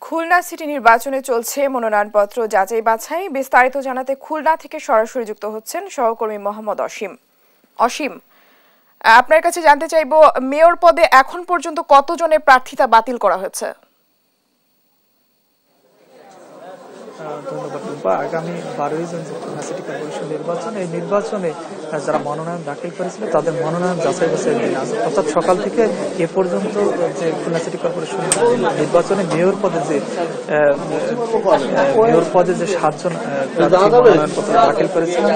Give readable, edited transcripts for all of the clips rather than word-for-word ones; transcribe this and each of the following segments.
Khulna city নির্বাচনে চলছে মনোনয়নপত্র যাচাই বাছাই। বিস্তারিত জানাতে খুলনা থেকে সরাসরি যুক্ত হচ্ছেন সহকর্মী মোহাম্মদ অসীম। আপনার কাছে জানতে চাইবো, মেয়র পদে এখন পর্যন্ত কতজনের প্রার্থিতা বাতিল করা হয়েছে? ধন্যবাদ রূপা। আগামী 12ই জুন খুলনা সিটি কর্পোরেশন নির্বাচনে যারা মনোনয়ন দাখিল করেছিল তাদের মনোনয়ন যাচাই বাছাই দিন অর্থাৎ সকাল থেকে এ পর্যন্ত যে খুলনা সিটি কর্পোরেশন নির্বাচনে মেয়র পদে যে 7জন মনোনয়নপত্র দাখিল করেছিলেন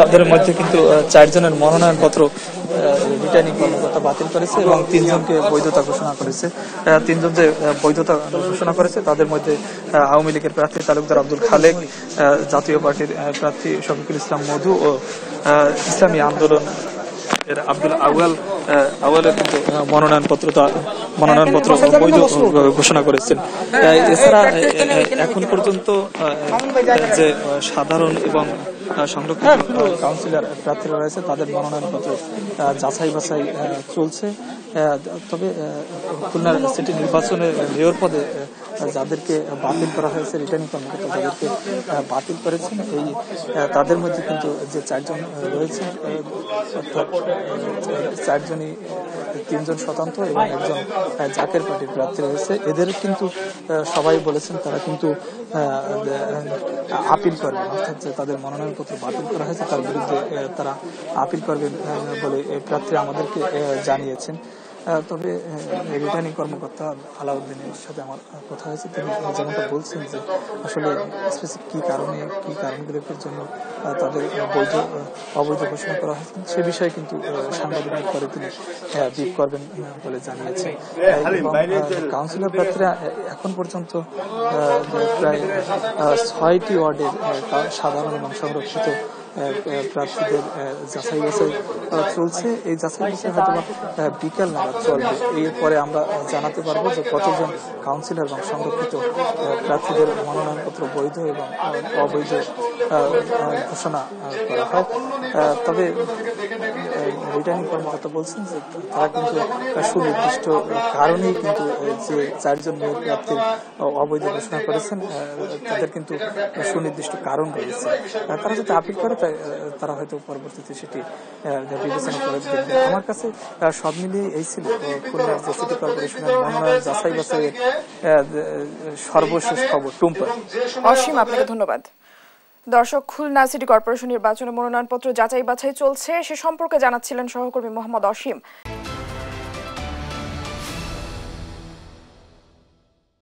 তাদের মধ্যে কিন্তু 4 জনের মনোনয়নপত্র রিটার্নিং কর্মকর্তা বাতিল করেছে এবং 3 জনকে বৈধতা ঘোষণা করেছে। 3 জন যে বৈধতা ঘোষণা করেছে তাদের মধ্যে আওয়ামী লীগের প্রার্থী তালুকদার আব্দুল খালেক, জাতীয় পার্টির প্রার্থী শফিকুল ইসলাম মধু ও ইসলামী আন্দোলন আব্দুল আওয়ালের কিন্তু মনোনয়নপত্র বৈধ ঘোষণা করেছেন। এছাড়া এখন পর্যন্ত যে সাধারণ এবং সংরক্ষিত কাউন্সিলর প্রার্থীরা রয়েছে তাদের মনোনয়নপত্র যাচাই বাছাই চলছে। তবে খুলনা সিটি নির্বাচনে মেয়র পদে যাদেরকে বাতিল করা হয়েছে, রিটার্নিং কর্মকর্তা যাদেরকে বাতিল করেছেন তাদের মধ্যে কিন্তু যে 4 জন রয়েছে অর্থাৎ 4 জনই 3 জন স্বতন্ত্র এবং 1 জন জাকের পার্টির প্রার্থী রয়েছে। এদের কিন্তু সবাই বলেছেন তারা কিন্তু আপিল করবেন, অর্থাৎ তাদের মনোনয়নপত্র বাতিল করা হয়েছে তার বিরুদ্ধে তারা আপিল করবেন বলে প্রার্থীরা আমাদেরকে জানিয়েছেন। তবে রিটার্নিং কর্মকর্তা আলাউদ্দিনের সাথে আমার কথা হয়েছে, তিনি যেমনটা বলছেন যে আসলে স্পেসিফিক কি কারণগুলোর জন্য তাদের অবৈধ ঘোষণা করা হয়েছে সে বিষয়ে কিন্তু সাংবাদিকদের পরে তিনি ব্রিফ করবেন বলে জানিয়েছেন। কাউন্সিলর প্রার্থীরা এখন পর্যন্ত প্রায় 6টি ওয়ার্ডের সাধারণ এবং সংরক্ষিত প্রার্থীদের যাচাই বাছাই চলছে। এই যাচাই বাছাই হয়তো বিকেল নাগাদ চলবে। এরপরে আমরা জানাতে পারবো যে কতজন কাউন্সিলর এবং সংরক্ষিত প্রার্থীদের মনোনয়নপত্র বৈধ এবং অবৈধ ঘোষণা করা হয়। তবে রিটার্নিং কর্মকর্তা বলছেন যে তারা কিন্তু সুনির্দিষ্ট কারণেই কিন্তু যে 4 জন মেয়র প্রার্থীর অবৈধ ঘোষণা করেছেন তাদের কিন্তু সুনির্দিষ্ট কারণ রয়েছে। তারা যদি আপিল করে তারা হয়তো পরবর্তীতে সেটি বিবেচনা করে দেখবে। আমার কাছে সব মিলিয়ে এই ছিল খুলনা সিটি কর্পোরেশনের মনোনয়ন যাচাই বাছাইয়ের সর্বশেষ খবর। টুম্পা। অসীম, আপনাকে ধন্যবাদ। দর্শক, খুলনা সিটি কর্পোরেশন নির্বাচনে মনোনয়নপত্র যাচাই বাছাই চলছে সে সম্পর্কে জানাচ্ছিলেন সহকর্মী মোহাম্মদ অসীম।